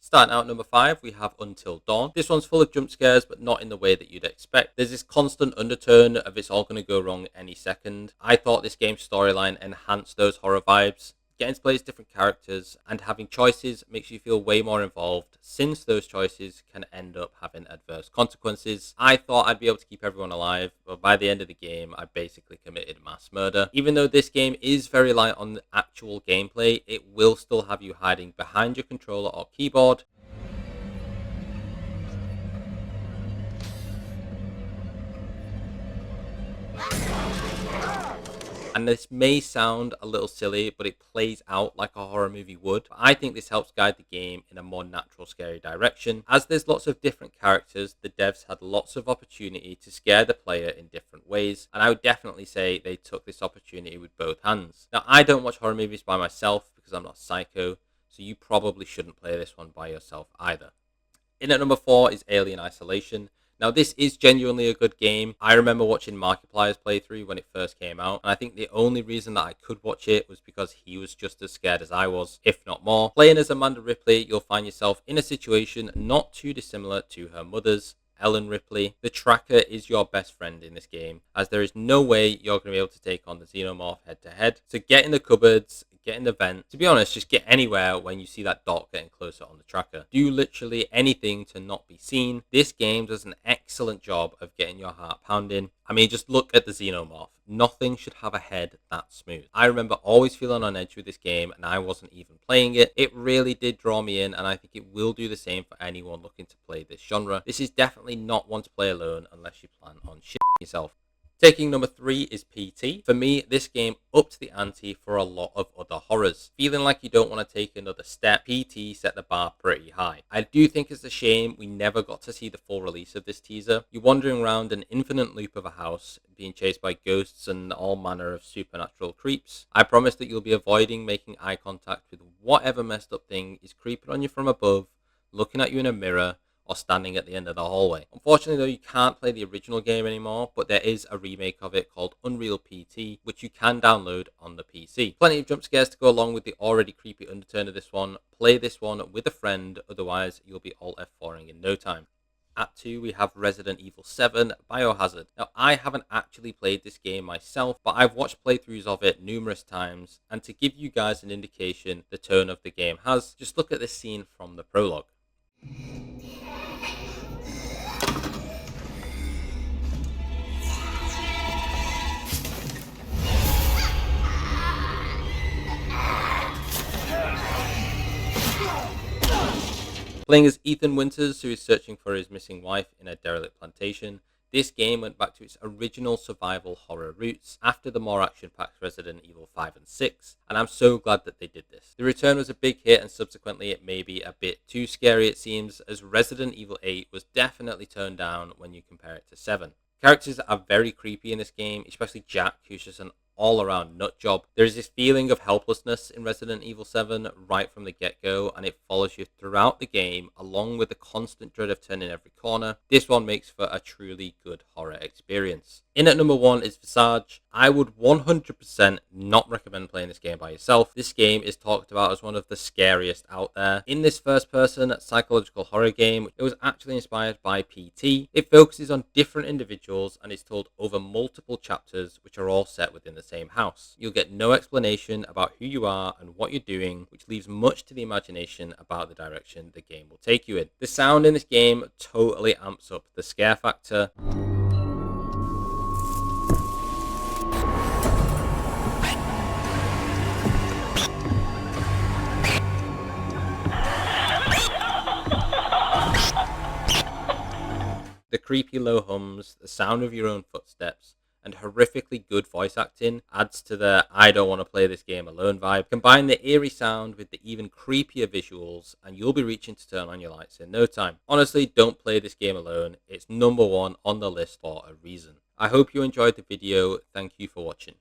Starting out at number 5, we have Until Dawn. This one's full of jump scares, but not in the way that you'd expect. There's this constant undertone of it's all going to go wrong any second. I thought this game's storyline enhanced those horror vibes. Getting to play as different characters and having choices makes you feel way more involved, since those choices can end up having adverse consequences. I thought I'd be able to keep everyone alive, but by the end of the game, I basically committed mass murder. Even though this game is very light on the actual gameplay, it will still have you hiding behind your controller or keyboard. And this may sound a little silly, but it plays out like a horror movie would. I think this helps guide the game in a more natural, scary direction. As there's lots of different characters, the devs had lots of opportunity to scare the player in different ways, and I would definitely say they took this opportunity with both hands. Now, I don't watch horror movies by myself because I'm not psycho, so you probably shouldn't play this one by yourself either. In at number 4 is Alien Isolation. Now, this is genuinely a good game. I remember watching Markiplier's playthrough when it first came out, and I think the only reason that I could watch it was because he was just as scared as I was, if not more. Playing as Amanda Ripley, you'll find yourself in a situation not too dissimilar to her mother's, Ellen Ripley. The tracker is your best friend in this game, as there is no way you're going to be able to take on the Xenomorph head to head. So get in the cupboards, get in the vent. To be honest, just get anywhere when you see that dot getting closer on the tracker. Do literally anything to not be seen. This game does an excellent job of getting your heart pounding. I mean, just look at the Xenomorph. Nothing should have a head that smooth. I remember always feeling on edge with this game, and I wasn't even playing it. It really did draw me in, and I think it will do the same for anyone looking to play this genre. This is definitely not one to play alone unless you plan on shitting yourself. Taking number 3 is PT. For me, this game upped the ante for a lot of other horrors. Feeling like you don't want to take another step, PT set the bar pretty high. I do think it's a shame we never got to see the full release of this teaser. You're wandering around an infinite loop of a house, being chased by ghosts and all manner of supernatural creeps. I promise that you'll be avoiding making eye contact with whatever messed up thing is creeping on you from above, looking at you in a mirror, or standing at the end of the hallway. Unfortunately though, you can't play the original game anymore, but there is a remake of it called Unreal PT, which you can download on the PC. Plenty of jump scares to go along with the already creepy undertone of this one. Play this one with a friend, otherwise you'll be all F4ing in no time. At 2, we have Resident Evil 7 Biohazard. Now, I haven't actually played this game myself, but I've watched playthroughs of it numerous times, and to give you guys an indication the tone of the game has, just look at this scene from the prologue. Playing as Ethan Winters, who is searching for his missing wife in a derelict plantation, this game went back to its original survival horror roots after the more action-packed Resident Evil 5 and 6, and I'm so glad that they did this. The return was a big hit, and subsequently it may be a bit too scary it seems, as Resident Evil 8 was definitely turned down when you compare it to 7. Characters are very creepy in this game, especially Jack, who's just an all-around nut job. There is this feeling of helplessness in Resident Evil 7 right from the get-go, and it follows you throughout the game, along with the constant dread of turning every corner. This one makes for a truly good horror experience. In at number 1 is Visage. I would 100% not recommend playing this game by yourself. This game is talked about as one of the scariest out there. In this first-person psychological horror game, it was actually inspired by PT. It focuses on different individuals and is told over multiple chapters, which are all set within the same house. You'll get no explanation about who you are and what you're doing, which leaves much to the imagination about the direction the game will take you in. The sound in this game totally amps up the scare factor. The creepy low hums, the sound of your own footsteps, and horrifically good voice acting adds to the I don't want to play this game alone vibe. Combine the eerie sound with the even creepier visuals, and you'll be reaching to turn on your lights in no time. Honestly, don't play this game alone. It's number 1 on the list for a reason. I hope you enjoyed the video. Thank you for watching.